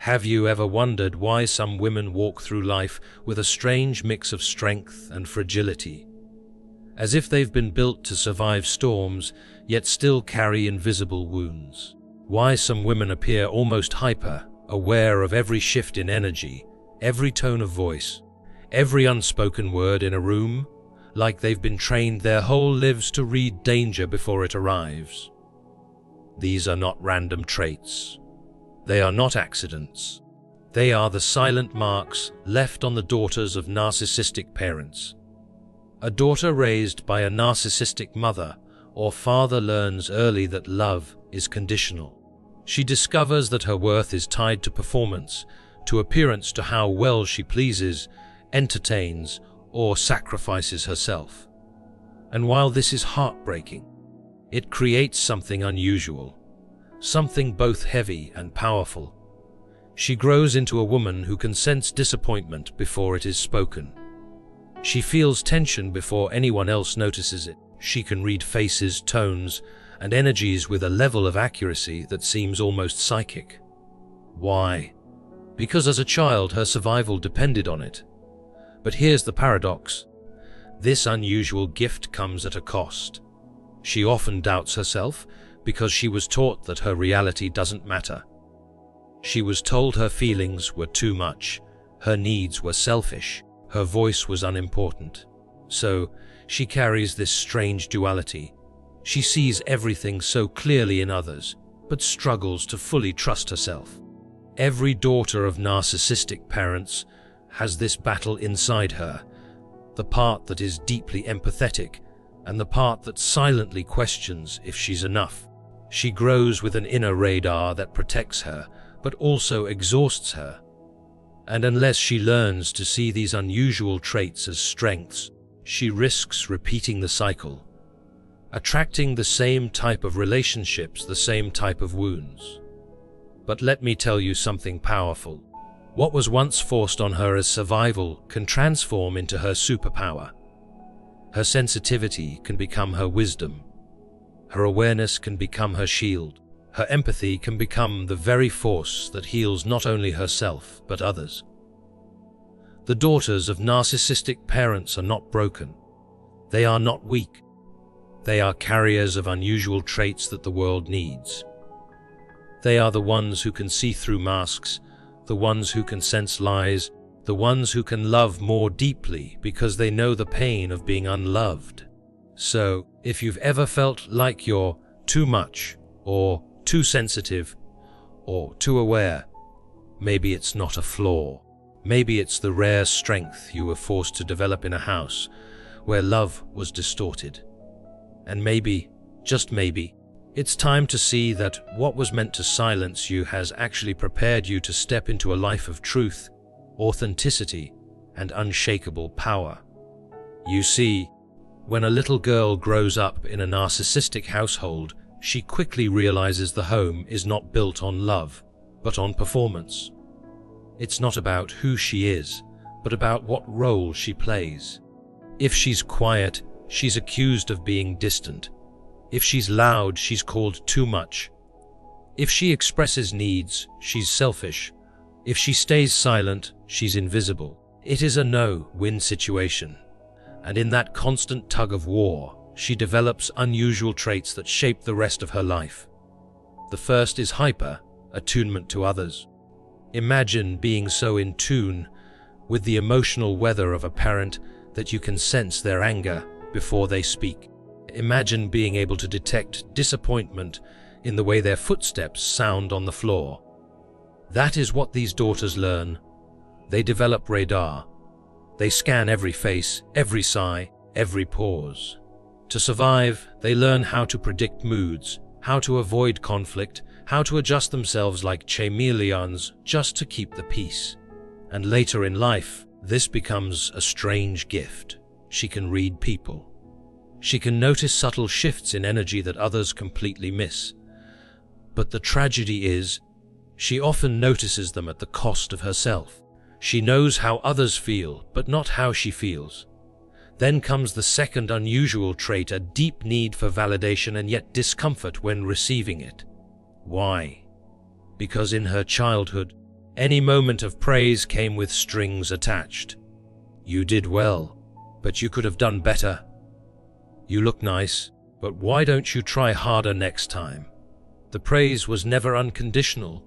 Have you ever wondered why some women walk through life with a strange mix of strength and fragility? As if they've been built to survive storms, yet still carry invisible wounds. Why some women appear almost hyper, aware of every shift in energy, every tone of voice, every unspoken word in a room, like they've been trained their whole lives to read danger before it arrives. These are not random traits. They are not accidents. They are the silent marks left on the daughters of narcissistic parents. A daughter raised by a narcissistic mother or father learns early that love is conditional. She discovers that her worth is tied to performance, to appearance, to how well she pleases, entertains, or sacrifices herself. And while this is heartbreaking, it creates something unusual, something both heavy and powerful. She grows into a woman who can sense disappointment before it is spoken. She feels tension before anyone else notices it. She can read faces, tones, and energies with a level of accuracy that seems almost psychic. Why? Because as a child, her survival depended on it. But here's the paradox. This unusual gift comes at a cost. She often doubts herself because she was taught that her reality doesn't matter. She was told her feelings were too much, her needs were selfish, her voice was unimportant. So, she carries this strange duality. She sees everything so clearly in others, but struggles to fully trust herself. Every daughter of narcissistic parents has this battle inside her, the part that is deeply empathetic and the part that silently questions if she's enough. She grows with an inner radar that protects her, but also exhausts her. And unless she learns to see these unusual traits as strengths, she risks repeating the cycle, attracting the same type of relationships, the same type of wounds. But let me tell you something powerful. What was once forced on her as survival can transform into her superpower. Her sensitivity can become her wisdom. Her awareness can become her shield. Her empathy can become the very force that heals not only herself, but others. The daughters of narcissistic parents are not broken. They are not weak. They are carriers of unusual traits that the world needs. They are the ones who can see through masks, the ones who can sense lies, the ones who can love more deeply because they know the pain of being unloved. So, if you've ever felt like you're too much, or too sensitive, or too aware, maybe it's not a flaw. Maybe it's the rare strength you were forced to develop in a house where love was distorted. And maybe, just maybe, it's time to see that what was meant to silence you has actually prepared you to step into a life of truth, authenticity, and unshakable power. You see, when a little girl grows up in a narcissistic household, she quickly realizes the home is not built on love, but on performance. It's not about who she is, but about what role she plays. If she's quiet, she's accused of being distant. If she's loud, she's called too much. If she expresses needs, she's selfish. If she stays silent, she's invisible. It is a no-win situation. And in that constant tug of war, she develops unusual traits that shape the rest of her life. The first is hyper, attunement to others. Imagine being so in tune with the emotional weather of a parent that you can sense their anger before they speak. Imagine being able to detect disappointment in the way their footsteps sound on the floor. That is what these daughters learn. They develop radar. They scan every face, every sigh, every pause. To survive, they learn how to predict moods, how to avoid conflict, how to adjust themselves like chameleons just to keep the peace. And later in life, this becomes a strange gift. She can read people. She can notice subtle shifts in energy that others completely miss. But the tragedy is, she often notices them at the cost of herself. She knows how others feel, but not how she feels. Then comes the second unusual trait, a deep need for validation and yet discomfort when receiving it. Why? Because in her childhood, Any moment of praise came with strings attached. You did well, but you could have done better. You look nice, but why don't you try harder next time? The praise was never unconditional.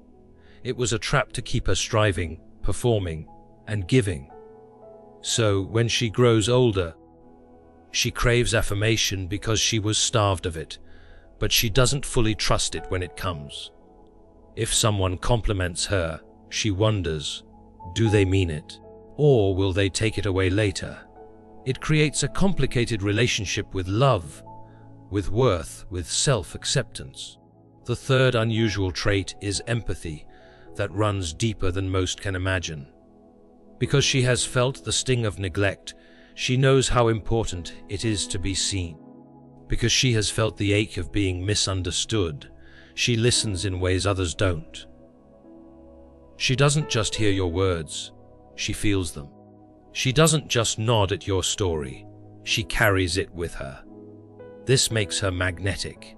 It was a trap to keep her striving, performing, and giving. So, when she grows older, she craves affirmation because she was starved of it, but she doesn't fully trust it when it comes. If someone compliments her, she wonders, do they mean it? Or will they take it away later? It creates a complicated relationship with love, with worth, with self-acceptance. The third unusual trait is empathy, that runs deeper than most can imagine. Because she has felt the sting of neglect, she knows how important it is to be seen. Because she has felt the ache of being misunderstood, she listens in ways others don't. She doesn't just hear your words, she feels them. She doesn't just nod at your story, she carries it with her. This makes her magnetic.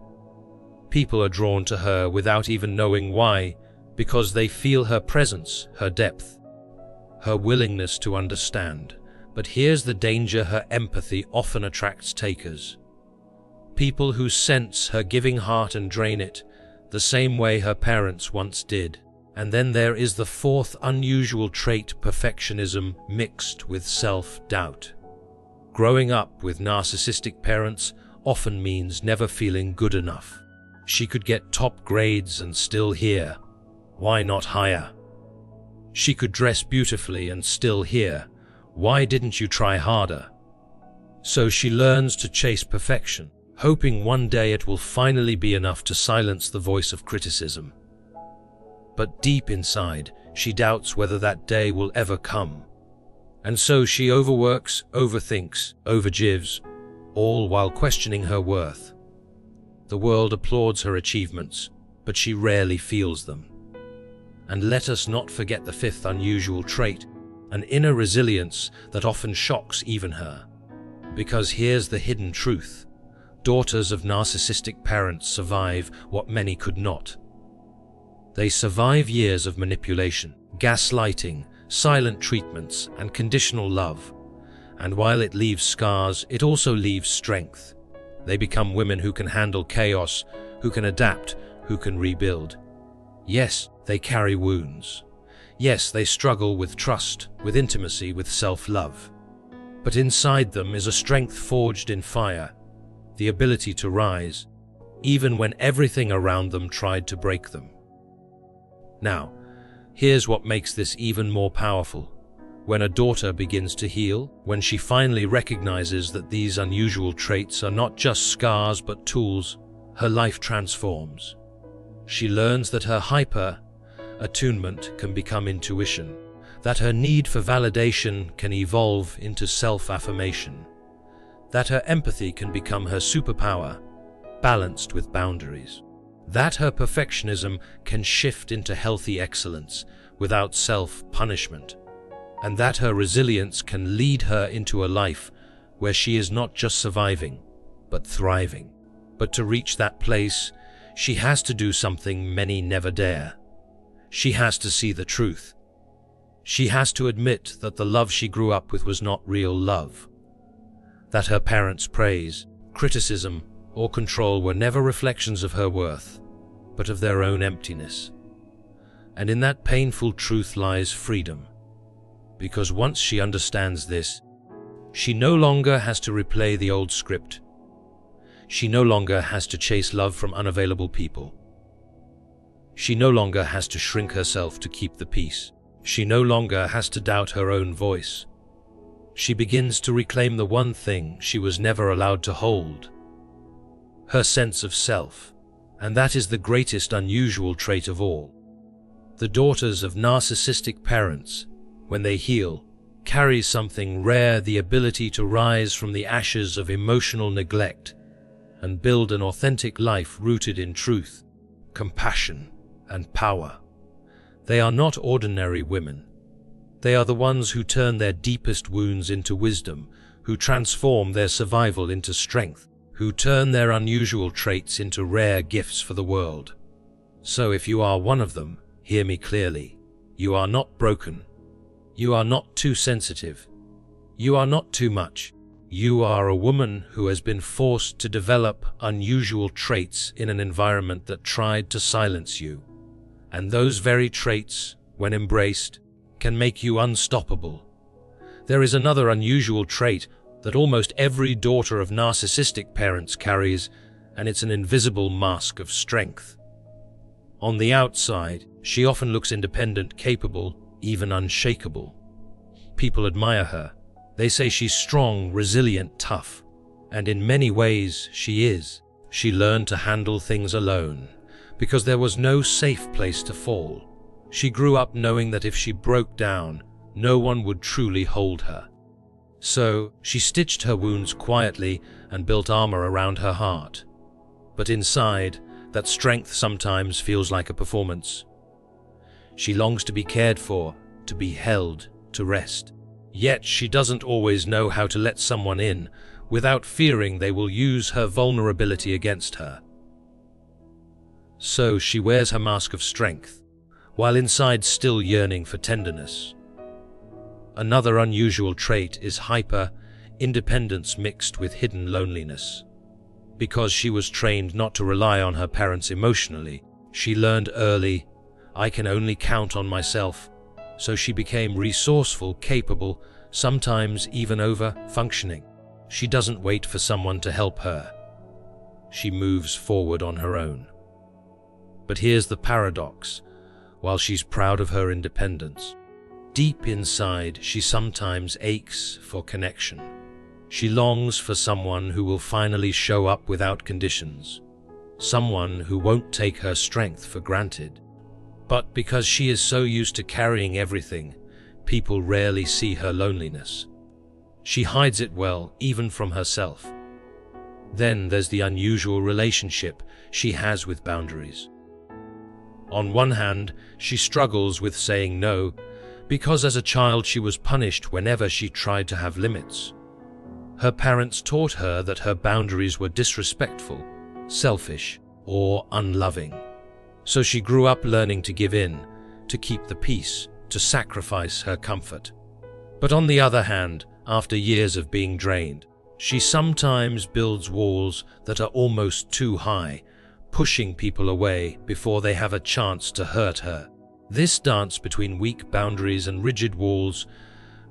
People are drawn to her without even knowing why, because they feel her presence, her depth, her willingness to understand. But here's the danger: her empathy often attracts takers. People who sense her giving heart and drain it, the same way her parents once did. And then there is the fourth unusual trait: perfectionism mixed with self-doubt. Growing up with narcissistic parents often means never feeling good enough. She could get top grades and still hear, "Why not higher?" She could dress beautifully and still hear, "Why didn't you try harder?" So she learns to chase perfection, hoping one day it will finally be enough to silence the voice of criticism. But deep inside, she doubts whether that day will ever come. And so she overworks, overthinks, overgives, all while questioning her worth. The world applauds her achievements, but she rarely feels them. And let us not forget the fifth unusual trait, an inner resilience that often shocks even her. Because here's the hidden truth: daughters of narcissistic parents survive what many could not. They survive years of manipulation, gaslighting, silent treatments, and conditional love. And while it leaves scars, it also leaves strength. They become women who can handle chaos, who can adapt, who can rebuild. Yes, they carry wounds. Yes, they struggle with trust, with intimacy, with self-love. But inside them is a strength forged in fire, the ability to rise, even when everything around them tried to break them. Now, here's what makes this even more powerful. When a daughter begins to heal, when she finally recognizes that these unusual traits are not just scars but tools, her life transforms. She learns that her hyper-attunement can become intuition, that her need for validation can evolve into self-affirmation, that her empathy can become her superpower, balanced with boundaries, that her perfectionism can shift into healthy excellence without self-punishment, and that her resilience can lead her into a life where she is not just surviving, but thriving. But to reach that place, she has to do something many never dare. She has to see the truth. She has to admit that the love she grew up with was not real love, that her parents' praise, criticism, or control were never reflections of her worth, but of their own emptiness. And in that painful truth lies freedom. Because once she understands this, she no longer has to replay the old script. She no longer has to chase love from unavailable people. She no longer has to shrink herself to keep the peace. She no longer has to doubt her own voice. She begins to reclaim the one thing she was never allowed to hold: her sense of self. And that is the greatest unusual trait of all. The daughters of narcissistic parents, when they heal, carry something rare: the ability to rise from the ashes of emotional neglect and build an authentic life rooted in truth, compassion, and power. They are not ordinary women. They are the ones who turn their deepest wounds into wisdom, who transform their survival into strength, who turn their unusual traits into rare gifts for the world. So if you are one of them, hear me clearly. You are not broken. You are not too sensitive. You are not too much. You are a woman who has been forced to develop unusual traits in an environment that tried to silence you. And those very traits, when embraced, can make you unstoppable. There is another unusual trait that almost every daughter of narcissistic parents carries, and it's an invisible mask of strength. On the outside, she often looks independent, capable, even unshakable. People admire her. They say she's strong, resilient, tough. And in many ways, she is. She learned to handle things alone, because there was no safe place to fall. She grew up knowing that if she broke down, no one would truly hold her. So, she stitched her wounds quietly and built armor around her heart. But inside, that strength sometimes feels like a performance. She longs to be cared for, to be held, to rest. Yet she doesn't always know how to let someone in without fearing they will use her vulnerability against her. So she wears her mask of strength, while inside still yearning for tenderness. Another unusual trait is hyper-independence mixed with hidden loneliness. Because she was trained not to rely on her parents emotionally, she learned early, I can only count on myself. So she became resourceful, capable, sometimes even over-functioning. She doesn't wait for someone to help her. She moves forward on her own. But here's the paradox. While she's proud of her independence, deep inside she sometimes aches for connection. She longs for someone who will finally show up without conditions, someone who won't take her strength for granted. But because she is so used to carrying everything, people rarely see her loneliness. She hides it well, even from herself. Then there's the unusual relationship she has with boundaries. On one hand, she struggles with saying no, because as a child she was punished whenever she tried to have limits. Her parents taught her that her boundaries were disrespectful, selfish, or unloving. So she grew up learning to give in, to keep the peace, to sacrifice her comfort. But on the other hand, after years of being drained, she sometimes builds walls that are almost too high, pushing people away before they have a chance to hurt her. This dance between weak boundaries and rigid walls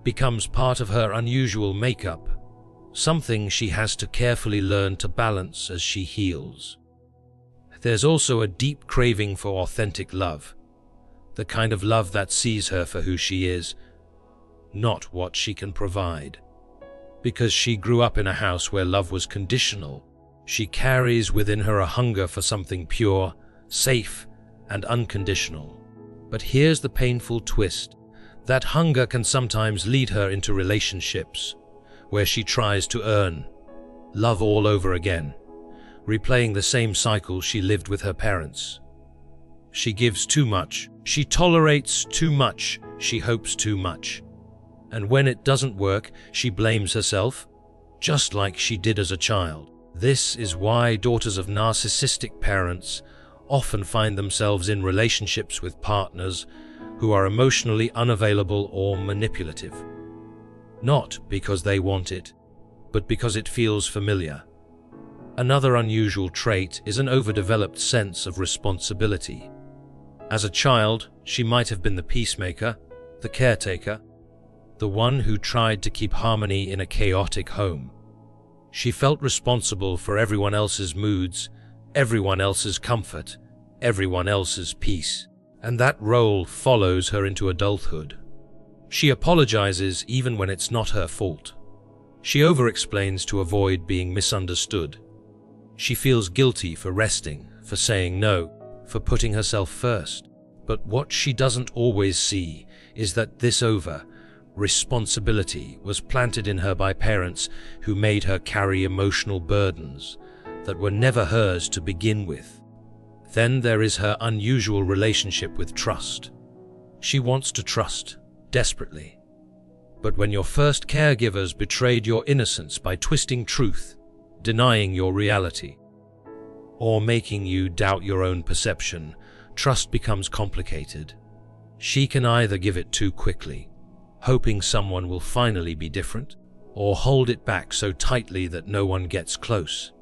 becomes part of her unusual makeup, something she has to carefully learn to balance as she heals. There's also a deep craving for authentic love, the kind of love that sees her for who she is, not what she can provide. Because she grew up in a house where love was conditional, she carries within her a hunger for something pure, safe, and unconditional. But here's the painful twist. That hunger can sometimes lead her into relationships where she tries to earn love all over again, replaying the same cycle she lived with her parents. She gives too much, she tolerates too much, she hopes too much. And when it doesn't work, she blames herself, just like she did as a child. This is why daughters of narcissistic parents often find themselves in relationships with partners who are emotionally unavailable or manipulative. Not because they want it, but because it feels familiar. Another unusual trait is an overdeveloped sense of responsibility. As a child, she might have been the peacemaker, the caretaker, the one who tried to keep harmony in a chaotic home. She felt responsible for everyone else's moods, everyone else's comfort, everyone else's peace, and that role follows her into adulthood. She apologizes even when it's not her fault. She over-explains to avoid being misunderstood. She feels guilty for resting, for saying no, for putting herself first. But what she doesn't always see is that this responsibility was planted in her by parents who made her carry emotional burdens that were never hers to begin with. Then there is her unusual relationship with trust. She wants to trust, desperately. But when your first caregivers betrayed your innocence by twisting truth, denying your reality, or making you doubt your own perception, trust becomes complicated. She can either give it too quickly, hoping someone will finally be different, or hold it back so tightly that no one gets close.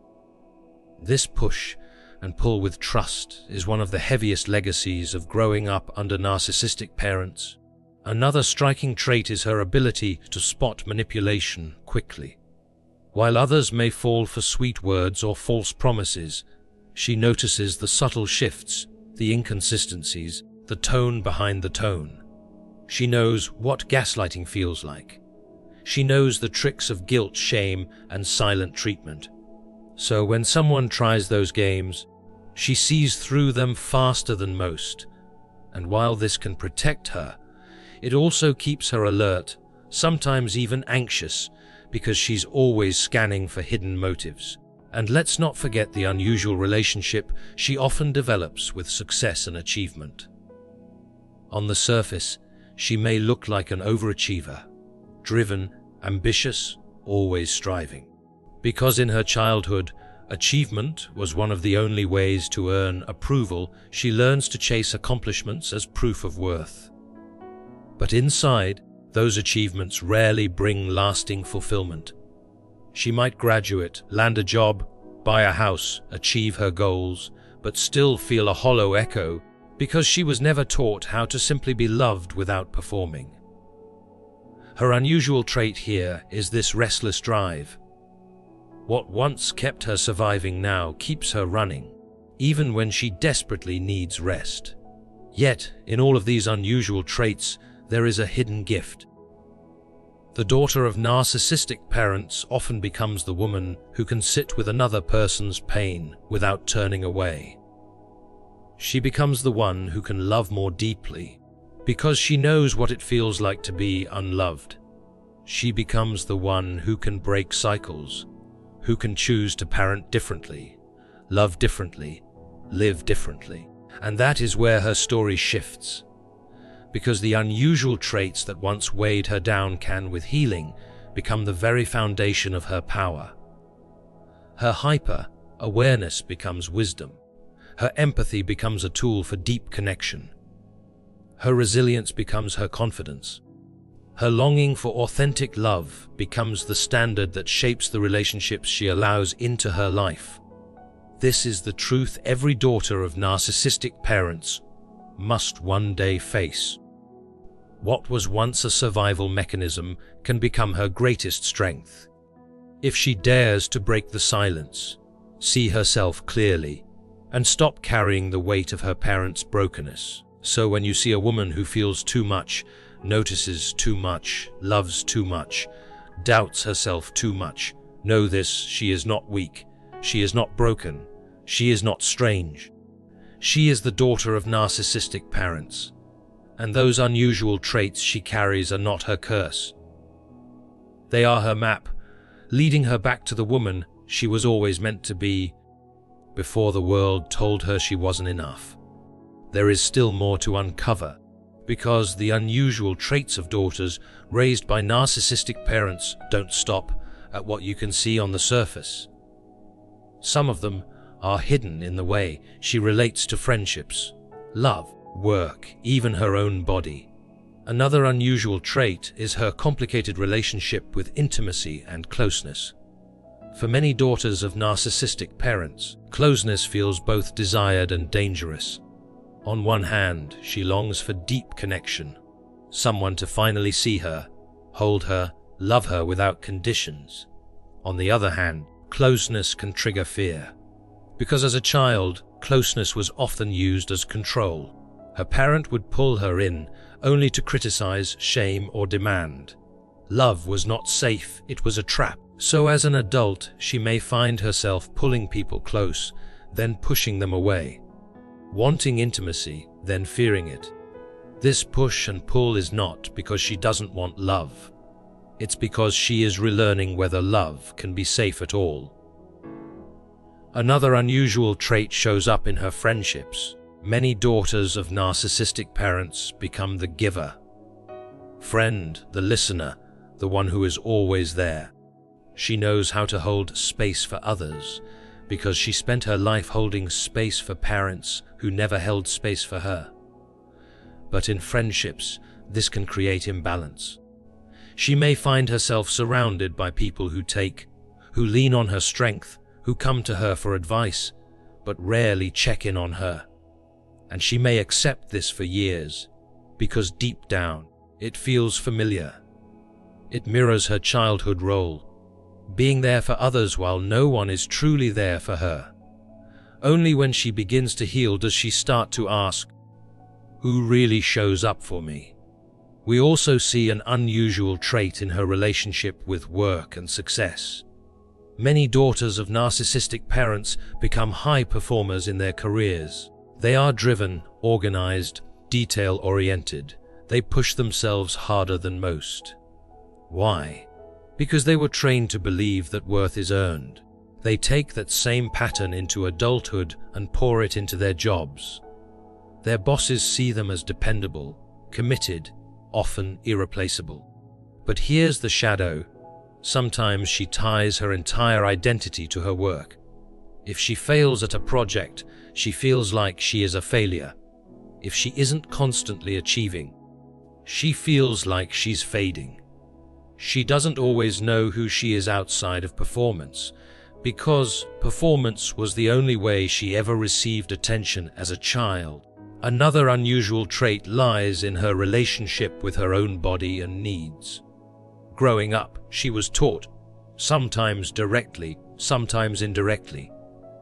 This push and pull with trust is one of the heaviest legacies of growing up under narcissistic parents. Another striking trait is her ability to spot manipulation quickly. While others may fall for sweet words or false promises, she notices the subtle shifts, the inconsistencies, the tone behind the tone. She knows what gaslighting feels like. She knows the tricks of guilt, shame, and silent treatment. So when someone tries those games, she sees through them faster than most. And while this can protect her, it also keeps her alert, sometimes even anxious, because she's always scanning for hidden motives. And let's not forget the unusual relationship she often develops with success and achievement. On the surface, she may look like an overachiever, driven, ambitious, always striving. Because in her childhood, achievement was one of the only ways to earn approval, she learns to chase accomplishments as proof of worth. But inside, those achievements rarely bring lasting fulfillment. She might graduate, land a job, buy a house, achieve her goals, but still feel a hollow echo because she was never taught how to simply be loved without performing. Her unusual trait here is this restless drive. What once kept her surviving now keeps her running, even when she desperately needs rest. Yet, in all of these unusual traits, there is a hidden gift. The daughter of narcissistic parents often becomes the woman who can sit with another person's pain without turning away. She becomes the one who can love more deeply, because she knows what it feels like to be unloved. She becomes the one who can break cycles, who can choose to parent differently, love differently, live differently. And that is where her story shifts. Because the unusual traits that once weighed her down can, with healing, become the very foundation of her power. Her hyper-awareness becomes wisdom. Her empathy becomes a tool for deep connection. Her resilience becomes her confidence. Her longing for authentic love becomes the standard that shapes the relationships she allows into her life. This is the truth every daughter of narcissistic parents must one day face. What was once a survival mechanism can become her greatest strength. If she dares to break the silence, see herself clearly, and stop carrying the weight of her parents' brokenness. So when you see a woman who feels too much, notices too much, loves too much, doubts herself too much, know this: she is not weak, she is not broken, she is not strange. She is the daughter of narcissistic parents, and those unusual traits she carries are not her curse. They are her map, leading her back to the woman she was always meant to be, before the world told her she wasn't enough. There is still more to uncover, because the unusual traits of daughters raised by narcissistic parents don't stop at what you can see on the surface. Some of them are hidden in the way she relates to friendships, love, work, even her own body. Another unusual trait is her complicated relationship with intimacy and closeness. For many daughters of narcissistic parents, closeness feels both desired and dangerous. On one hand, she longs for deep connection, someone to finally see her, hold her, love her without conditions. On the other hand, closeness can trigger fear, because as a child, closeness was often used as control. Her parent would pull her in, only to criticize, shame, or demand. Love was not safe, it was a trap. So as an adult, she may find herself pulling people close, then pushing them away. Wanting intimacy, then fearing it. This push and pull is not because she doesn't want love. It's because she is relearning whether love can be safe at all. Another unusual trait shows up in her friendships. Many daughters of narcissistic parents become the giver. Friend, the listener, the one who is always there. She knows how to hold space for others, because she spent her life holding space for parents who never held space for her. but in friendships, this can create imbalance. She may find herself surrounded by people who lean on her strength, who come to her for advice, but rarely check in on her. And she may accept this for years, because deep down, it feels familiar. It mirrors her childhood role, being there for others while no one is truly there for her. Only when she begins to heal does she start to ask, who really shows up for me? We also see an unusual trait in her relationship with work and success. Many daughters of narcissistic parents become high performers in their careers. They are driven, organized, detail-oriented. They push themselves harder than most. Why? Because they were trained to believe that worth is earned. They take that same pattern into adulthood and pour it into their jobs. Their bosses see them as dependable, committed, often irreplaceable. But here's the shadow. Sometimes she ties her entire identity to her work. If she fails at a project, she feels like she is a failure. If she isn't constantly achieving, she feels like she's fading. She doesn't always know who she is outside of performance, because performance was the only way she ever received attention as a child. Another unusual trait lies in her relationship with her own body and needs. Growing up, she was taught, sometimes directly, sometimes indirectly,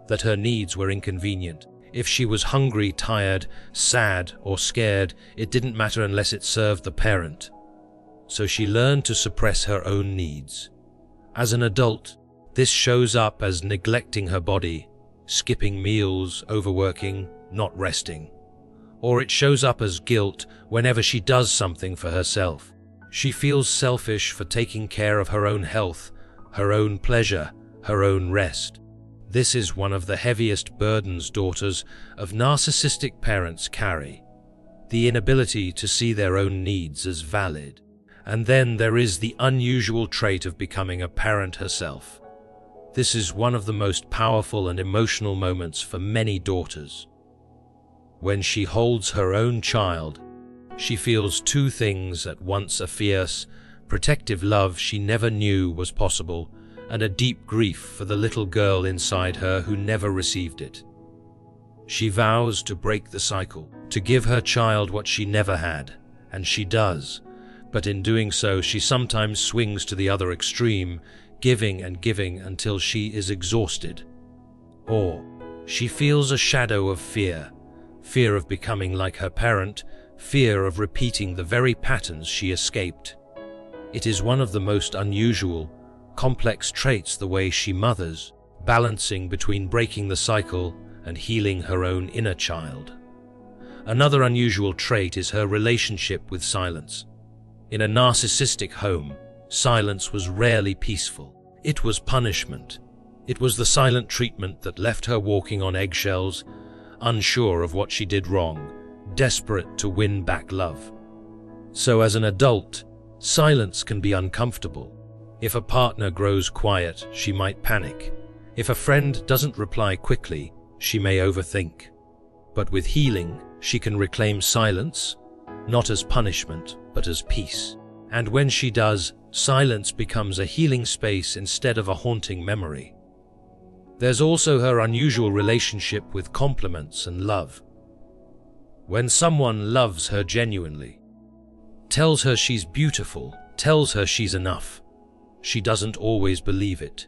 that her needs were inconvenient. If she was hungry, tired, sad, or scared, it didn't matter unless it served the parent. So she learned to suppress her own needs. As an adult, this shows up as neglecting her body, skipping meals, overworking, not resting. Or it shows up as guilt whenever she does something for herself. She feels selfish for taking care of her own health, her own pleasure, her own rest. This is one of the heaviest burdens daughters of narcissistic parents carry, the inability to see their own needs as valid. And then there is the unusual trait of becoming a parent herself. This is one of the most powerful and emotional moments for many daughters. When she holds her own child, she feels two things at once: a fierce, protective love she never knew was possible, and a deep grief for the little girl inside her who never received it. She vows to break the cycle, to give her child what she never had, and she does. But in doing so, she sometimes swings to the other extreme, giving and giving until she is exhausted. Or she feels a shadow of fear of becoming like her parent, fear of repeating the very patterns she escaped. It is one of the most unusual, complex traits, the way she mothers, balancing between breaking the cycle and healing her own inner child. Another unusual trait is her relationship with silence. In a narcissistic home, silence was rarely peaceful. It was punishment. It was the silent treatment that left her walking on eggshells, unsure of what she did wrong, desperate to win back love. So as an adult, silence can be uncomfortable. If a partner grows quiet, she might panic. If a friend doesn't reply quickly, she may overthink. But with healing, she can reclaim silence, not as punishment, but as peace. And when she does, silence becomes a healing space instead of a haunting memory. There's also her unusual relationship with compliments and love. When someone loves her genuinely, tells her she's beautiful, tells her she's enough, she doesn't always believe it.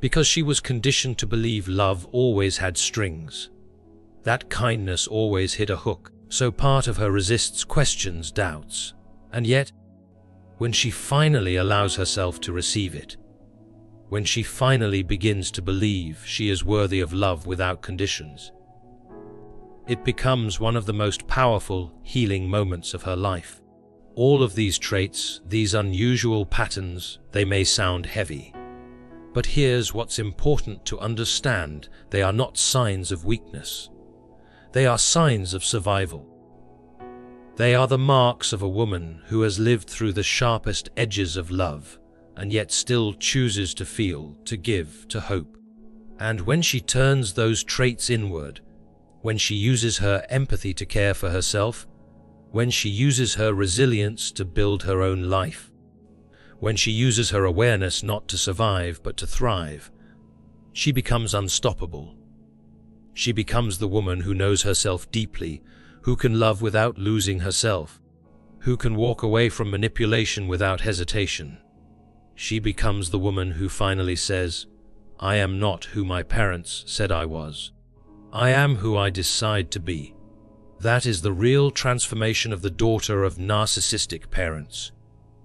Because she was conditioned to believe love always had strings. That kindness always hit a hook, so part of her resists, questions, doubts. And yet, when she finally allows herself to receive it, when she finally begins to believe she is worthy of love without conditions, it becomes one of the most powerful, healing moments of her life. All of these traits, these unusual patterns, they may sound heavy. But here's what's important to understand: they are not signs of weakness. They are signs of survival. They are the marks of a woman who has lived through the sharpest edges of love, and yet still chooses to feel, to give, to hope. And when she turns those traits inward, when she uses her empathy to care for herself, when she uses her resilience to build her own life, when she uses her awareness not to survive but to thrive, she becomes unstoppable. She becomes the woman who knows herself deeply, who can love without losing herself, who can walk away from manipulation without hesitation. She becomes the woman who finally says, "I am not who my parents said I was. I am who I decide to be." That is the real transformation of the daughter of narcissistic parents.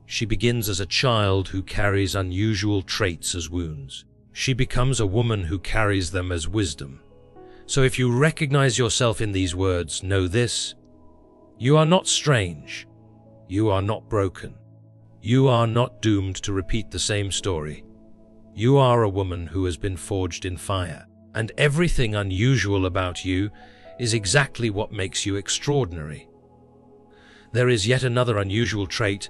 She begins as a child who carries unusual traits as wounds. She becomes a woman who carries them as wisdom. So if you recognize yourself in these words, know this: you are not strange. You are not broken. You are not doomed to repeat the same story. You are a woman who has been forged in fire, and everything unusual about you is exactly what makes you extraordinary. There is yet another unusual trait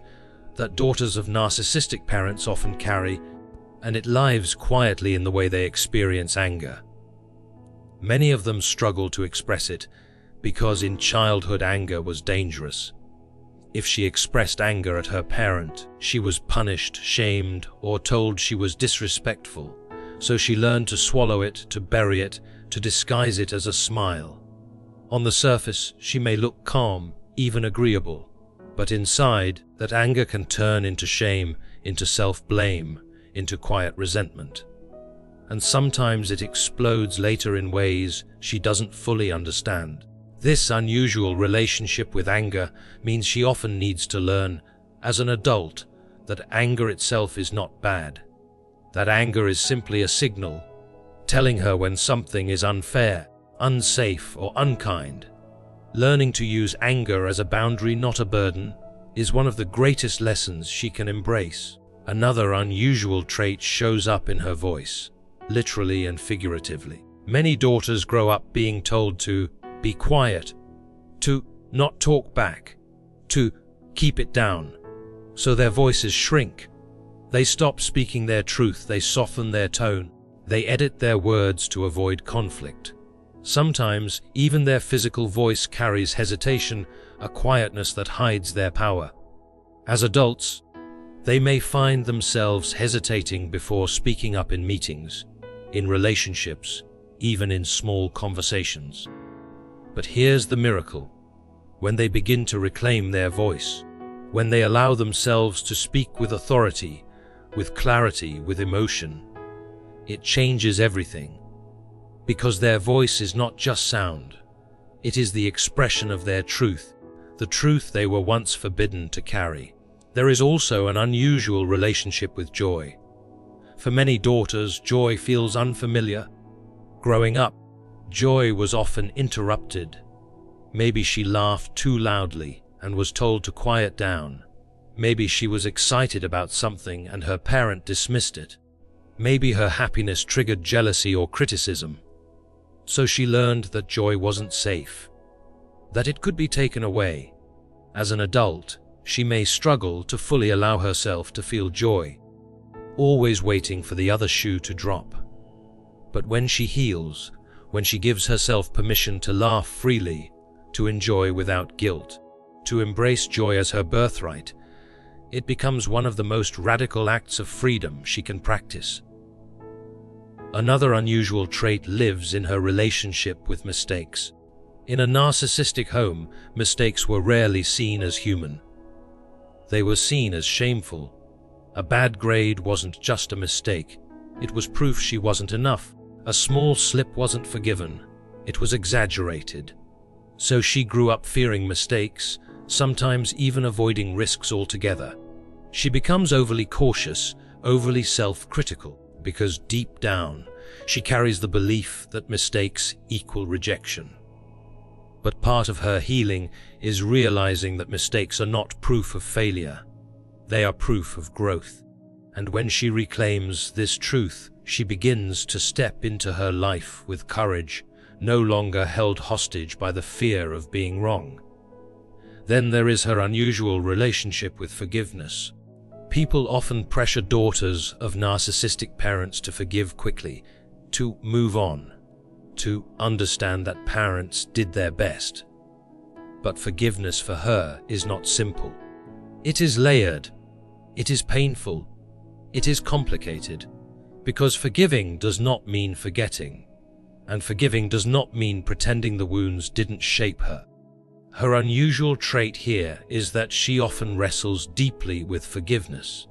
that daughters of narcissistic parents often carry, and it lives quietly in the way they experience anger. Many of them struggle to express it because in childhood anger was dangerous. If she expressed anger at her parent, she was punished, shamed, or told she was disrespectful, so she learned to swallow it, to bury it, to disguise it as a smile. On the surface, she may look calm, even agreeable, but inside, that anger can turn into shame, into self-blame, into quiet resentment. And sometimes it explodes later in ways she doesn't fully understand. This unusual relationship with anger means she often needs to learn, as an adult, that anger itself is not bad. That anger is simply a signal, telling her when something is unfair, unsafe, or unkind. Learning to use anger as a boundary, not a burden, is one of the greatest lessons she can embrace. Another unusual trait shows up in her voice, literally and figuratively. Many daughters grow up being told to be quiet, to not talk back, to keep it down, so their voices shrink. They stop speaking their truth, they soften their tone, they edit their words to avoid conflict. Sometimes even their physical voice carries hesitation, a quietness that hides their power. As adults, they may find themselves hesitating before speaking up in meetings, in relationships, even in small conversations. But here's the miracle: when they begin to reclaim their voice, when they allow themselves to speak with authority, with clarity, with emotion, it changes everything. Because their voice is not just sound, it is the expression of their truth, the truth they were once forbidden to carry. There is also an unusual relationship with joy. For many daughters, joy feels unfamiliar. Growing up, joy was often interrupted. Maybe she laughed too loudly and was told to quiet down. Maybe she was excited about something and her parent dismissed it. Maybe her happiness triggered jealousy or criticism. So she learned that joy wasn't safe, that it could be taken away. As an adult, she may struggle to fully allow herself to feel joy, always waiting for the other shoe to drop. But when she heals, when she gives herself permission to laugh freely, to enjoy without guilt, to embrace joy as her birthright, it becomes one of the most radical acts of freedom she can practice. Another unusual trait lives in her relationship with mistakes. In a narcissistic home, mistakes were rarely seen as human. They were seen as shameful. A bad grade wasn't just a mistake. It was proof she wasn't enough. A small slip wasn't forgiven. It was exaggerated. So she grew up fearing mistakes, sometimes even avoiding risks altogether. She becomes overly cautious, overly self-critical, because deep down, she carries the belief that mistakes equal rejection. But part of her healing is realizing that mistakes are not proof of failure. They are proof of growth. And when she reclaims this truth, she begins to step into her life with courage, no longer held hostage by the fear of being wrong. Then there is her unusual relationship with forgiveness. People often pressure daughters of narcissistic parents to forgive quickly, to move on, to understand that parents did their best. But forgiveness for her is not simple. It is layered. It is painful. It is complicated. Because forgiving does not mean forgetting. And forgiving does not mean pretending the wounds didn't shape her. Her unusual trait here is that she often wrestles deeply with forgiveness.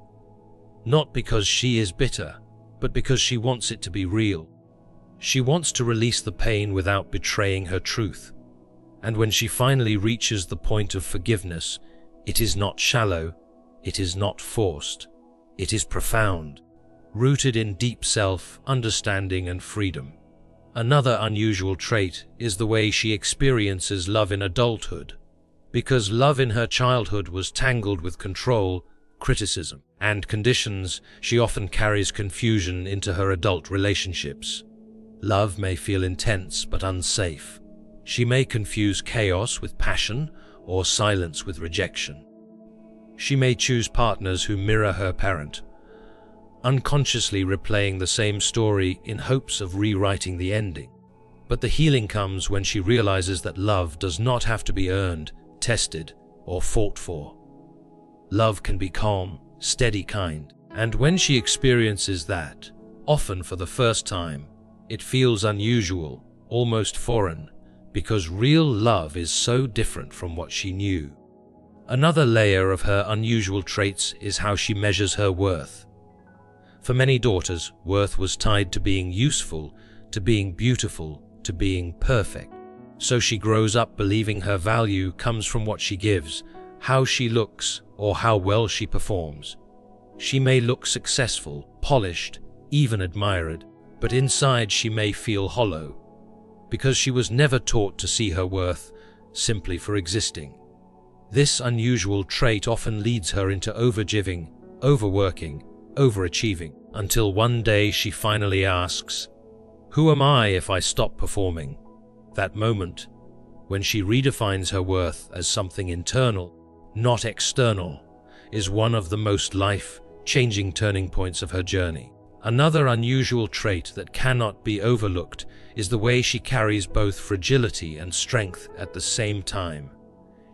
Not because she is bitter, but because she wants it to be real. She wants to release the pain without betraying her truth. And when she finally reaches the point of forgiveness, it is not shallow, it is not forced, it is profound, rooted in deep self-understanding and freedom. Another unusual trait is the way she experiences love in adulthood. Because love in her childhood was tangled with control, criticism, and conditions, she often carries confusion into her adult relationships. Love may feel intense but unsafe. She may confuse chaos with passion or silence with rejection. She may choose partners who mirror her parent, unconsciously replaying the same story in hopes of rewriting the ending. But the healing comes when she realizes that love does not have to be earned, tested, or fought for. Love can be calm, steady kind, and when she experiences that, often for the first time, it feels unusual, almost foreign, because real love is so different from what she knew. Another layer of her unusual traits is how she measures her worth. For many daughters, worth was tied to being useful, to being beautiful, to being perfect. So she grows up believing her value comes from what she gives, how she looks, or how well she performs. She may look successful, polished, even admired, but inside she may feel hollow, because she was never taught to see her worth simply for existing. This unusual trait often leads her into overgiving, overworking, overachieving, until one day she finally asks, "Who am I if I stop performing?" That moment, when she redefines her worth as something internal, not external, is one of the most life-changing turning points of her journey. Another unusual trait that cannot be overlooked is the way she carries both fragility and strength at the same time.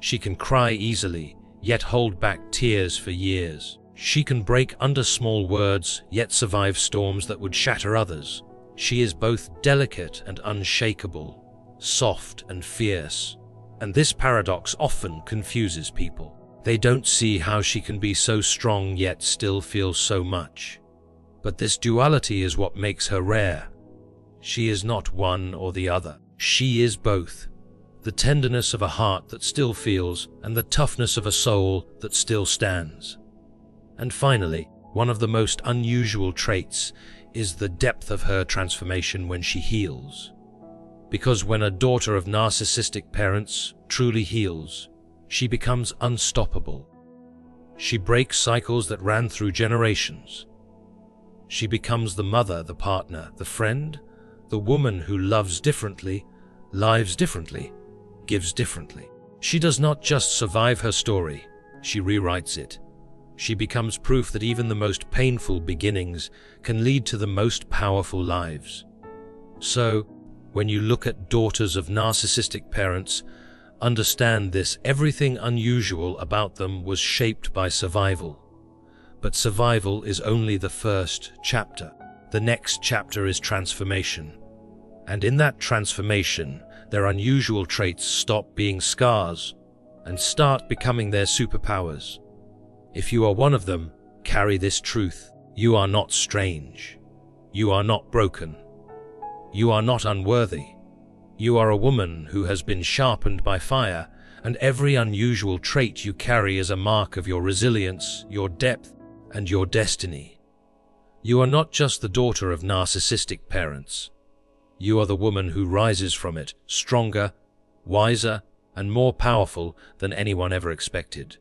She can cry easily, yet hold back tears for years. She can break under small words, yet survive storms that would shatter others. She is both delicate and unshakable, soft and fierce. And this paradox often confuses people. They don't see how she can be so strong yet still feel so much. But this duality is what makes her rare. She is not one or the other. She is both. The tenderness of a heart that still feels, and the toughness of a soul that still stands. And finally, one of the most unusual traits is the depth of her transformation when she heals. Because when a daughter of narcissistic parents truly heals, she becomes unstoppable. She breaks cycles that ran through generations. She becomes the mother, the partner, the friend, the woman who loves differently, lives differently, gives differently. She does not just survive her story, she rewrites it. She becomes proof that even the most painful beginnings can lead to the most powerful lives. So, when you look at daughters of narcissistic parents, understand this: everything unusual about them was shaped by survival. But survival is only the first chapter. The next chapter is transformation. And in that transformation, their unusual traits stop being scars and start becoming their superpowers. If you are one of them, carry this truth: you are not strange. You are not broken. You are not unworthy. You are a woman who has been sharpened by fire, and every unusual trait you carry is a mark of your resilience, your depth, and your destiny. You are not just the daughter of narcissistic parents. You are the woman who rises from it, stronger, wiser, and more powerful than anyone ever expected.